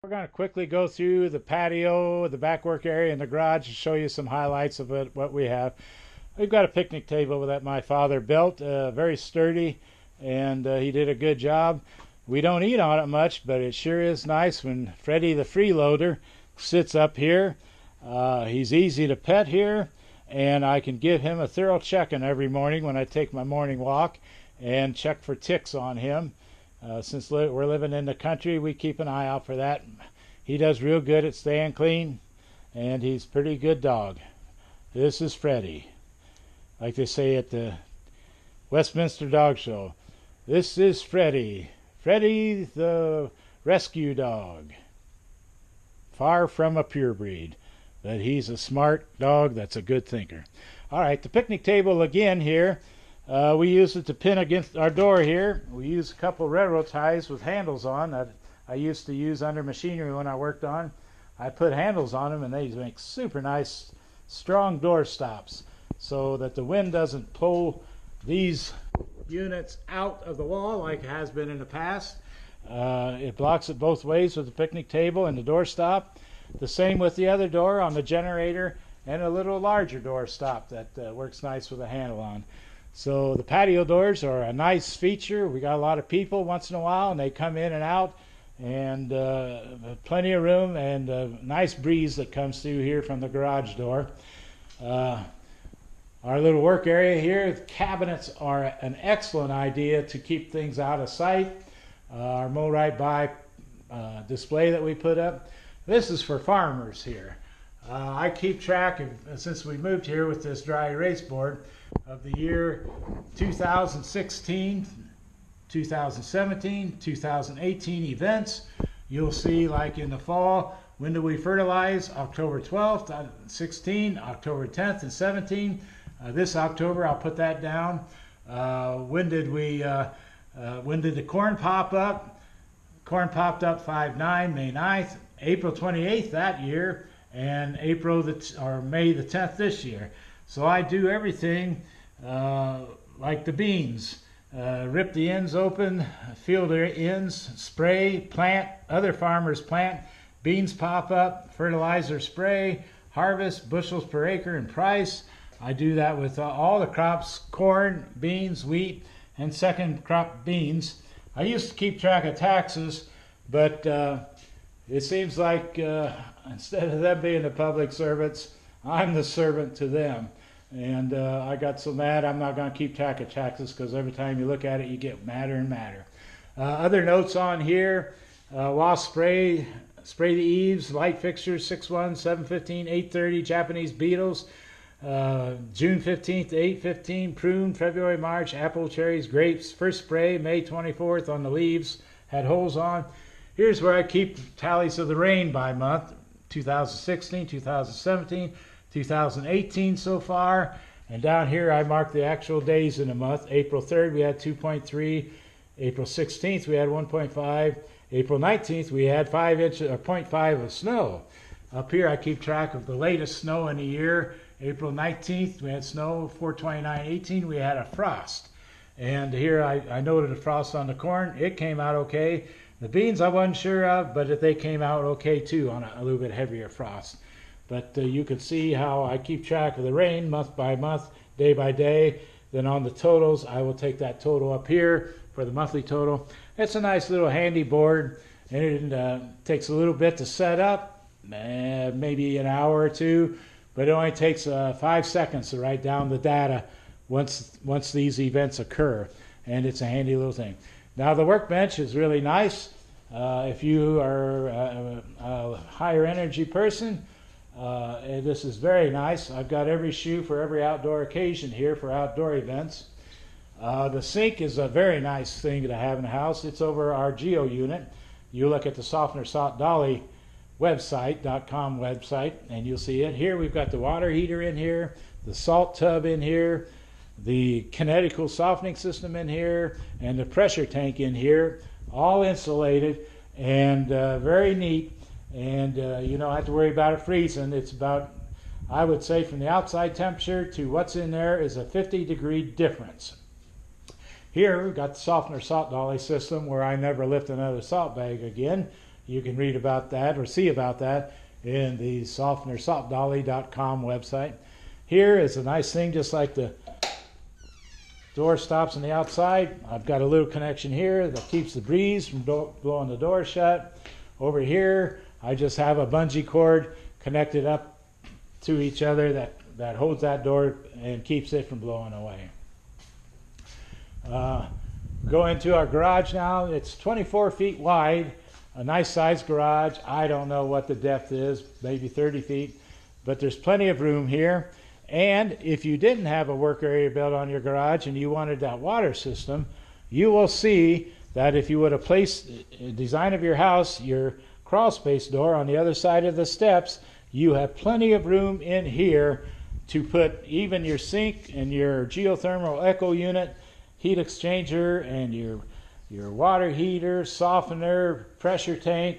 We're going to quickly go through the patio, the back work area, and the garage to show you some highlights of what we have. We've got a picnic table that my father built, very sturdy, and he did a good job. We don't eat on it much, but it sure is nice when Freddie the freeloader sits up here. He's easy to pet here, and I can give him a thorough checking every morning when I take my morning walk and check for ticks on him. Since we're living in the country, we keep an eye out for that. He does real good at staying clean, and he's a pretty good dog. This is Freddie. Like they say at the Westminster Dog Show, this is Freddie. Freddie the rescue dog. Far from a pure breed, but he's a smart dog that's a good thinker. All right, the picnic table again here. We use it to pin against our door here. We use a couple railroad ties with handles on that I used to use under machinery when I worked on. I put handles on them, and they make super nice, strong door stops so that the wind doesn't pull these units out of the wall like it has been in the past. It blocks it both ways with the picnic table and the door stop. The same with the other door on the generator and a little larger door stop that works nice with a handle on. So the patio doors are a nice feature. We got a lot of people once in a while, and they come in and out, and plenty of room and a nice breeze that comes through here from the garage door. Our little work area here, the cabinets are an excellent idea to keep things out of sight. Our mow right by display that we put up. This is for farmers here. I keep track of, since we moved here with this dry erase board, of the year 2016, 2017, 2018 events. You'll see, like in the fall, when do we fertilize? October 12th, 16, October 10th and 17. This October, I'll put that down. When did the corn pop up? Corn popped up 5/9, May 9th, April 28th that year, and May the 10th this year. So I do everything like the beans. Rip the ends open, feel their ends, spray, plant, other farmers plant, beans pop up, fertilizer spray, harvest, bushels per acre and price. I do that with all the crops, corn, beans, wheat, and second crop beans. I used to keep track of taxes, but it seems like instead of them being the public servants, I'm the servant to them. And I got so mad I'm not going to keep track of taxes, because every time you look at it you get madder and madder. Other notes on here, wasp spray, spray the eaves, light fixtures, 6/1, 7/15, 8/30, Japanese beetles, June 15th to 8/15, prune, February, March, apple, cherries, grapes, first spray, May 24th on the leaves, had holes on. Here's where I keep tallies of the rain by month, 2016, 2017, 2018 so far, and down here I mark the actual days in a month. April 3rd we had 2.3, April 16th we had 1.5, April 19th we had 5 inches or 0.5 of snow. Up here I keep track of the latest snow in a year. April 19th we had snow, 4/29/18 we had a frost. And here I noted a frost on the corn. It came out okay. The beans I wasn't sure of, but they came out okay too on a little bit heavier frost. But you can see how I keep track of the rain month by month, day by day. Then on the totals, I will take that total up here for the monthly total. It's a nice little handy board, and it takes a little bit to set up, maybe an hour or two, but it only takes 5 seconds to write down the data once these events occur, and it's a handy little thing. Now the workbench is really nice. If you are a higher energy person, and this is very nice. I've got every shoe for every outdoor occasion here for outdoor events. The sink is a very nice thing to have in the house. It's over our Geo unit. You look at the Softener Salt Dolly website.com website, and you'll see it. Here we've got the water heater in here, the salt tub in here, the kinetical softening system in here, and the pressure tank in here, all insulated and very neat. And you don't have to worry about it freezing. It's about, I would say, from the outside temperature to what's in there is a 50-degree difference. Here we've got the Softener Salt Dolly system, where I never lift another salt bag again. You can read about that or see about that in the softenersaltdolly.com website. Here is a nice thing, just like the door stops on the outside. I've got a little connection here that keeps the breeze from blowing the door shut. Over here, I just have a bungee cord connected up to each other that holds that door and keeps it from blowing away. Go into our garage now. It's 24 feet wide, a nice sized garage. I don't know what the depth is, maybe 30 feet, but there's plenty of room here. And if you didn't have a work area built on your garage and you wanted that water system, you will see that if you would have placed the design of your house, your crawl space door on the other side of the steps, you have plenty of room in here to put even your sink and your geothermal echo unit, heat exchanger, and your water heater, softener, pressure tank.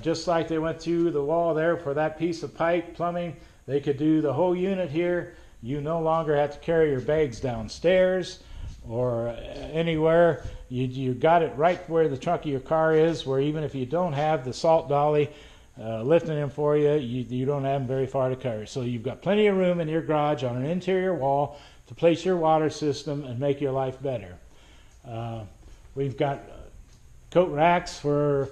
Just like they went through the wall there for that piece of pipe plumbing, they could do the whole unit here. You no longer have to carry your bags downstairs or anywhere. You got it right where the trunk of your car is, where even if you don't have the salt dolly lifting them for you, you don't have them very far to carry. So you've got plenty of room in your garage on an interior wall to place your water system and make your life better. We've got coat racks for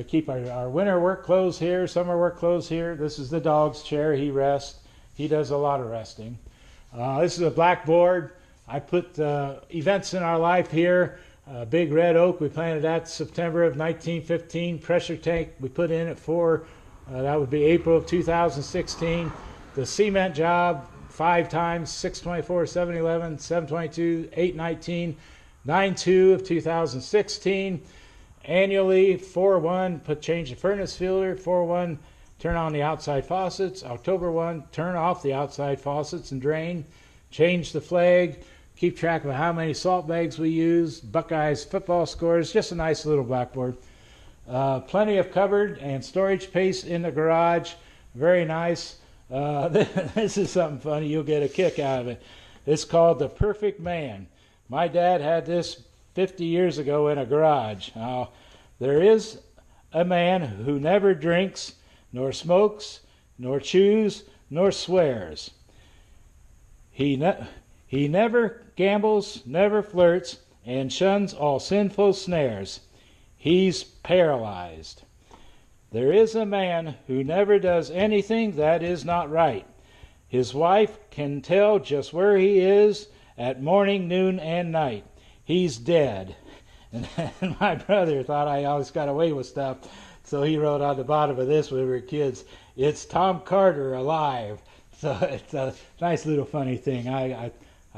keep our winter work clothes here, summer work clothes here. This is the dog's chair. He rests. He does a lot of resting. This is a blackboard. I put events in our life here. Big red oak, we planted that September of 1915. Pressure tank we put in at that would be April of 2016. The cement job, 5 times, 624, 711, 722, 819, 92 of 2016. Annually, 4/1, change the furnace filter, 4/1, turn on the outside faucets, October 1, turn off the outside faucets and drain, change the flag, keep track of how many salt bags we use, Buckeyes football scores, just a nice little blackboard. Plenty of cupboard and storage space in the garage, very nice. This is something funny, you'll get a kick out of it. It's called the Perfect Man. My dad had this 50 years ago in a garage. Now, there is a man who never drinks, nor smokes, nor chews, nor swears. He never gambles, never flirts, and shuns all sinful snares. He's paralyzed. There is a man who never does anything that is not right. His wife can tell just where he is at morning, noon, and night. He's dead. And my brother thought I always got away with stuff, so he wrote on the bottom of this when we were kids, "It's Tom Carter alive." So it's a nice little funny thing. I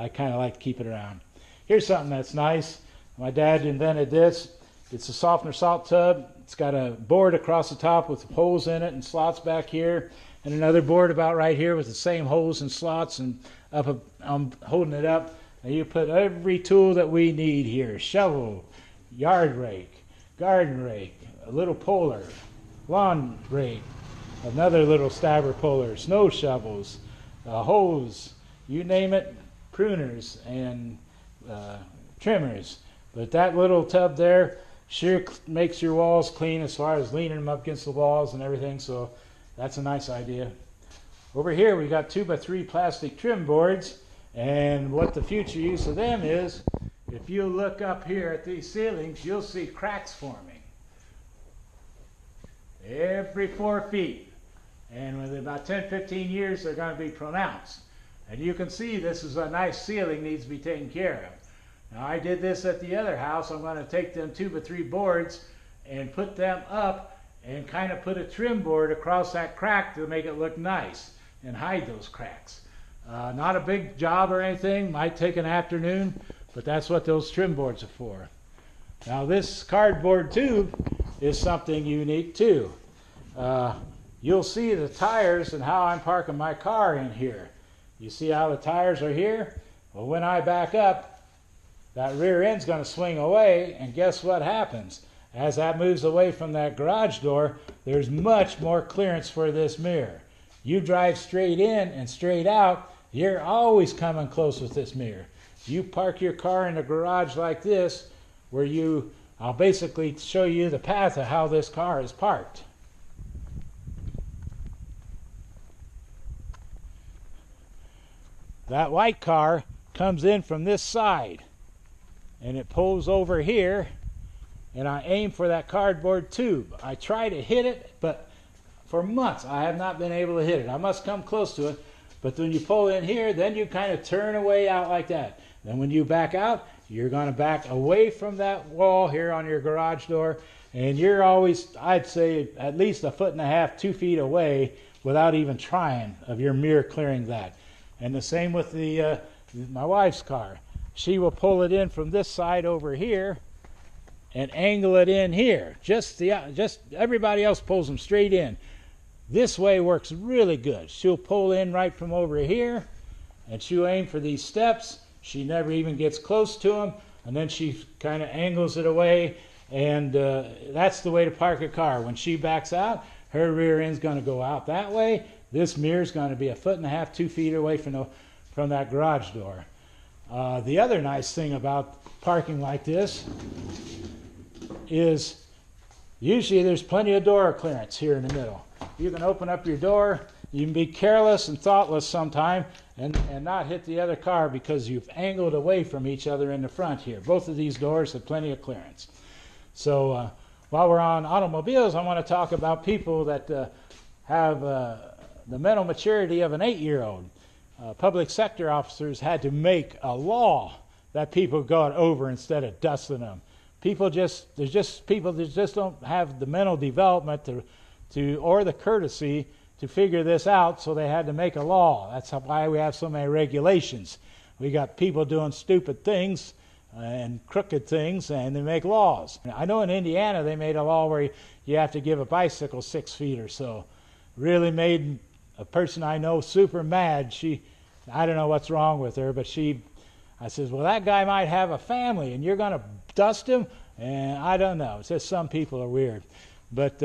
kind of like to keep it around. Here's something that's nice. My dad invented this. It's a softener salt tub. It's got a board across the top with holes in it and slots back here, and another board about right here with the same holes and slots, and I'm holding it up. And you put every tool that we need here: shovel, yard rake, garden rake, a little puller, lawn rake, another little stabber puller, snow shovels, a hose, you name it, pruners and trimmers. But that little tub there sure makes your walls clean as far as leaning them up against the walls and everything, so that's a nice idea. Over here we got 2x3 plastic trim boards, and what the future use of them is, if you look up here at these ceilings, you'll see cracks forming every 4 feet, and within about 10-15 years they're going to be pronounced. And you can see this is a nice ceiling, needs to be taken care of. Now I did this at the other house. I'm going to take them 2x3 boards and put them up and kind of put a trim board across that crack to make it look nice and hide those cracks. Not a big job or anything, might take an afternoon, but that's what those trim boards are for. Now this cardboard tube is something unique too. You'll see the tires and how I'm parking my car in here. You see how the tires are here? Well, when I back up, that rear end's going to swing away, and guess what happens? As that moves away from that garage door, there's much more clearance for this mirror. You drive straight in and straight out, you're always coming close with this mirror. You park your car in a garage like this, where you I'll basically show you the path of how this car is parked. That white car comes in from this side, and it pulls over here, and I aim for that cardboard tube. I try to hit it, but for months I have not been able to hit it. I must come close to it, but when you pull in here, then you kind of turn away out like that. Then when you back out, you're going to back away from that wall here on your garage door, and you're always, I'd say, at least 1.5 feet, 2 feet away without even trying of your mirror clearing that. And the same with my wife's car. She will pull it in from this side over here and angle it in here. Just everybody else pulls them straight in. This way works really good. She'll pull in right from over here, and she'll aim for these steps. She never even gets close to them, and then she kind of angles it away, and that's the way to park a car. When she backs out, her rear end's going to go out that way. This mirror's going to be 1.5 feet, 2 feet away from that garage door. The other nice thing about parking like this is usually there's plenty of door clearance here in the middle. You can open up your door. You can be careless and thoughtless sometime and not hit the other car because you've angled away from each other in the front here. Both of these doors have plenty of clearance. So while we're on automobiles, I want to talk about people that have the mental maturity of an 8-year-old. Public sector officers had to make a law that people got over instead of dusting them. There's just people that just don't have the mental development or the courtesy to figure this out, so they had to make a law. That's why we have so many regulations. We got people doing stupid things and crooked things, and they make laws. I know in Indiana they made a law where you have to give a bicycle 6 feet or so. Really made a person I know super mad. I don't know what's wrong with her, but I says, well, that guy might have a family, and you're going to dust him? And I don't know. It's just some people are weird. But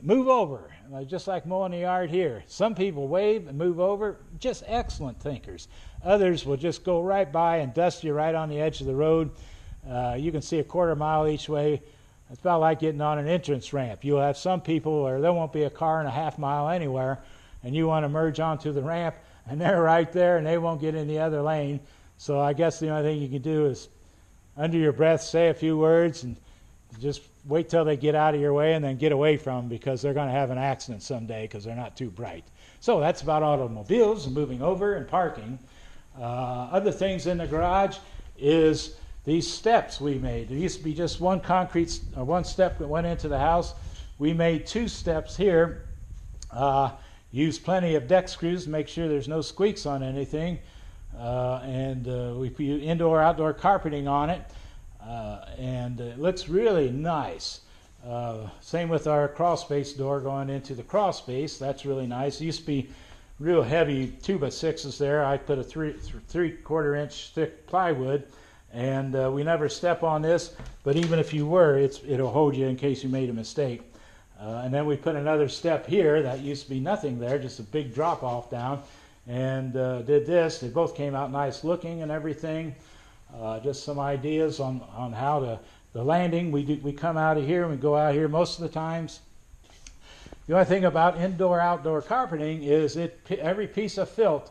move over, just like mowing the yard here. Some people wave and move over, just excellent thinkers. Others will just go right by and dust you right on the edge of the road. You can see 1/4 mile each way. It's about like getting on an entrance ramp. You'll have some people where there won't be a car in a 1/2 mile anywhere, and you want to merge onto the ramp, and they're right there, and they won't get in the other lane. So I guess the only thing you can do is, under your breath, say a few words, and just wait till they get out of your way, and then get away from them, because they're going to have an accident someday because they're not too bright. So that's about automobiles and moving over and parking. Other things in the garage is these steps we made. There used to be just one step that went into the house. We made 2 steps here. Used plenty of deck screws to make sure there's no squeaks on anything. We put indoor-outdoor carpeting on it. And it looks really nice. Same with our crawl space door going into the crawl space. That's really nice. It used to be real heavy 2x6s there. I put a 3/4 inch thick plywood, and we never step on this, but even if you were, it'll hold you in case you made a mistake. And then we put another step here. That used to be nothing there, just a big drop off down, and did this. They both came out nice looking and everything. Just some ideas on how the landing. We come out of here and we go out here most of the times. The only thing about indoor-outdoor carpeting is every piece of filt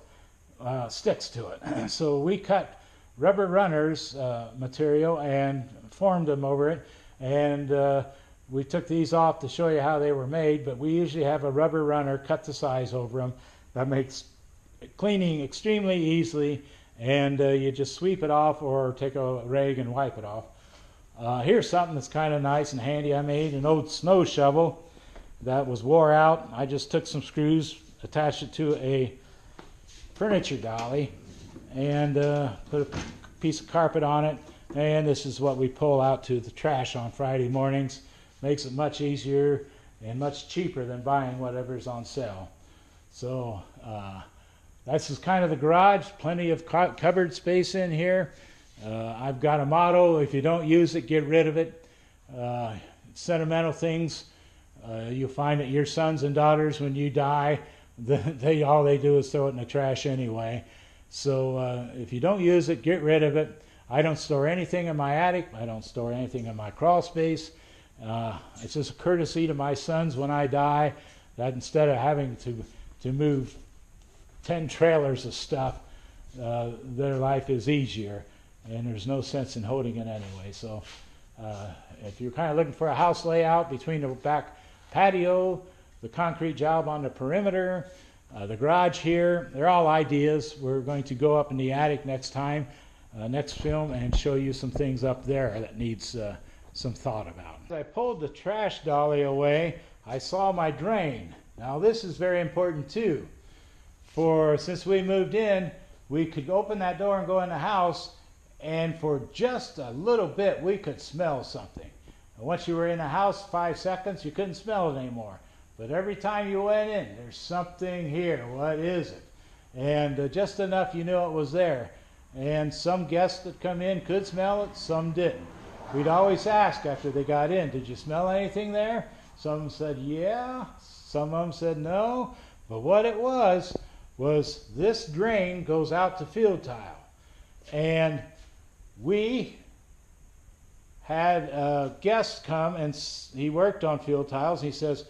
sticks to it. So we cut rubber runners material and formed them over it, and we took these off to show you how they were made, but we usually have a rubber runner, cut the size over them. That makes cleaning extremely easily, and you just sweep it off or take a rag and wipe it off. Here's something that's kind of nice and handy. I made an old snow shovel that was wore out. I just took some screws, attached it to a furniture dolly, and put a piece of carpet on it, and this is what we pull out to the trash on Friday mornings. Makes it much easier and much cheaper than buying whatever's on sale. So this is kind of the garage. Plenty of cupboard space in here. I've got a motto: if you don't use it, get rid of it. Sentimental things, you'll find that your sons and daughters, when you die, all they do is throw it in the trash anyway. So if you don't use it, get rid of it. I don't store anything in my attic. I don't store anything in my crawl space. It's just a courtesy to my sons when I die, that instead of having to move 10 trailers of stuff, their life is easier, and there's no sense in holding it anyway. So if you're kind of looking for a house layout between the back patio, the concrete job on the perimeter, the garage here, they're all ideas. We're going to go up in the attic next time, next film, and show you some things up there that needs some thought about. As I pulled the trash dolly away, I saw my drain. Now this is very important too. Since we moved in, we could open that door and go in the house, and for just a little bit we could smell something. And once you were in the house 5 seconds, you couldn't smell it anymore. But every time you went in, there's something here. What is it? And just enough you knew it was there. And some guests that come in could smell it, some didn't. We'd always ask after they got in, did you smell anything there? Some said yeah, some of them said no. But what it was this drain goes out to field tile. And we had a guest come, and he worked on field tiles. He says,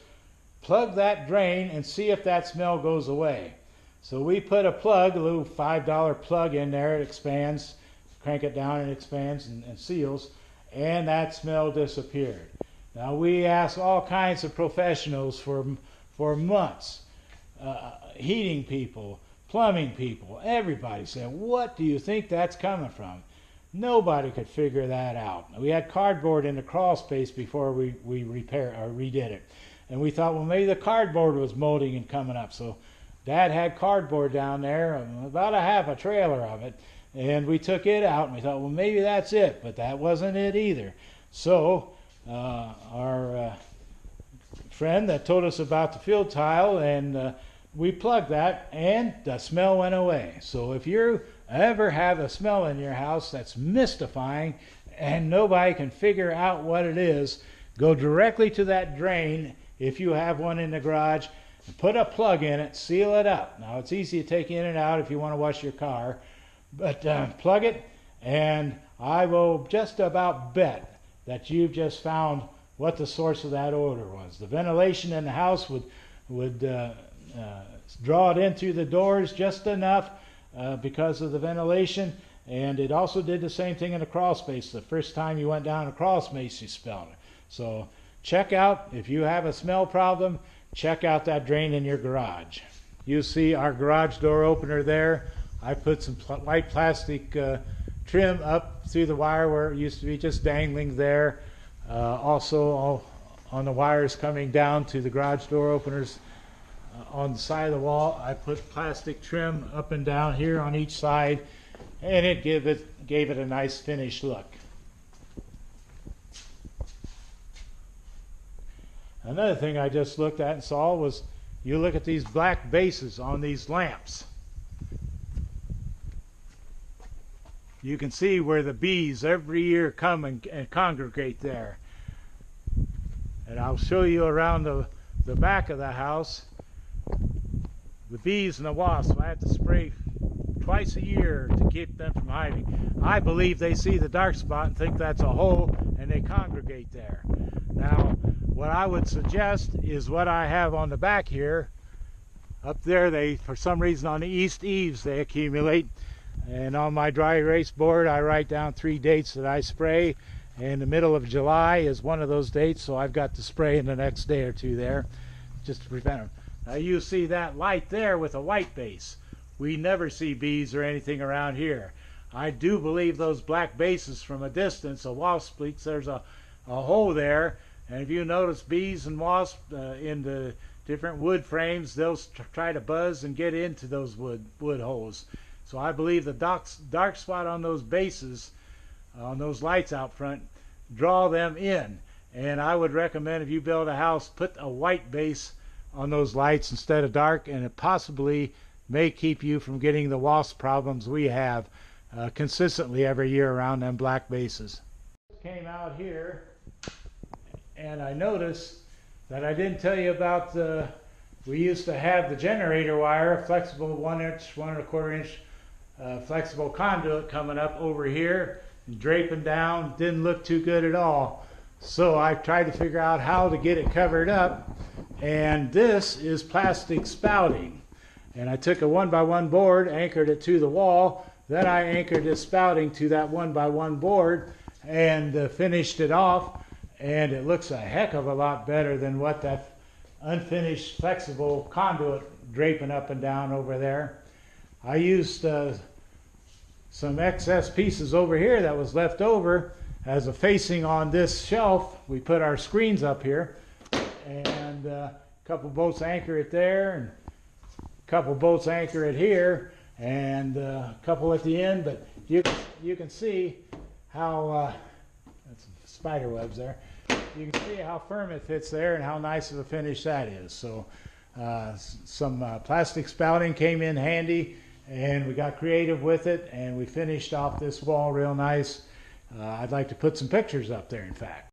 plug that drain and see if that smell goes away. So we put a plug, a little $5 plug in there. It expands, crank it down, and it expands and seals, and that smell disappeared. Now we asked all kinds of professionals for months, heating people, plumbing people, everybody said, what do you think that's coming from? Nobody could figure that out. We had cardboard in the crawl space before we redid it. And we thought, well, maybe the cardboard was molding and coming up. So Dad had cardboard down there, about a half a trailer of it. And we took it out, and we thought, well, maybe that's it. But that wasn't it either. So our friend that told us about the field tile, and we plugged that, and the smell went away. So if you ever have a smell in your house that's mystifying and nobody can figure out what it is, go directly to that drain if you have one in the garage, and put a plug in it, seal it up. Now it's easy to take in and out if you want to wash your car, but plug it, and I will just about bet that you've just found what the source of that odor was. The ventilation in the house would draw it in through the doors just enough because of the ventilation, and it also did the same thing in the crawl space. The first time you went down a crawl space, you smelled it. So check out, if you have a smell problem, check out that drain in your garage. You see our garage door opener there. I put some white plastic trim up through the wire where it used to be just dangling there. Also on the wires coming down to the garage door openers on the side of the wall, I put plastic trim up and down here on each side, and it gave it a nice finished look. Another thing I just looked at and saw was, you look at these black bases on these lamps. You can see where the bees every year come and congregate there. And I'll show you around the back of the house. The bees and the wasps, I have to spray twice a year to keep them from hiding. I believe they see the dark spot and think that's a hole, and they congregate there. Now, what I would suggest is what I have on the back here. Up there, for some reason on the east eaves, they accumulate. And on my dry erase board, I write down 3 dates that I spray. And the middle of July is one of those dates, so I've got to spray in the next day or two there, just to prevent them. Now you see that light there with a white base. We never see bees or anything around here. I do believe those black bases from a distance, a wasp leaks, there's a hole there. And if you notice bees and wasps in the different wood frames, they'll try to buzz and get into those wood holes. So I believe the dark spot on those bases, on those lights out front, draw them in. And I would recommend, if you build a house, put a white base on those lights instead of dark, and it possibly may keep you from getting the wasp problems we have consistently every year around them black bases. Came out here, and I noticed that I didn't tell you about we used to have the generator wire, flexible 1 inch, 1 1/4 inch flexible conduit coming up over here and draping down. Didn't look too good at all. So I tried to figure out how to get it covered up, and this is plastic spouting. And I took a 1x1 board, anchored it to the wall, then I anchored this spouting to that 1x1 board and finished it off, and it looks a heck of a lot better than what that unfinished flexible conduit draping up and down over there. I used some excess pieces over here that was left over as a facing on this shelf. We put our screens up here, and a couple bolts anchor it there, and a couple bolts anchor it here, and a couple at the end. But you can see how that's spider webs there. You can see how firm it fits there and how nice of a finish that is. So some plastic spouting came in handy, and we got creative with it, and we finished off this wall real nice. I'd like to put some pictures up there, in fact.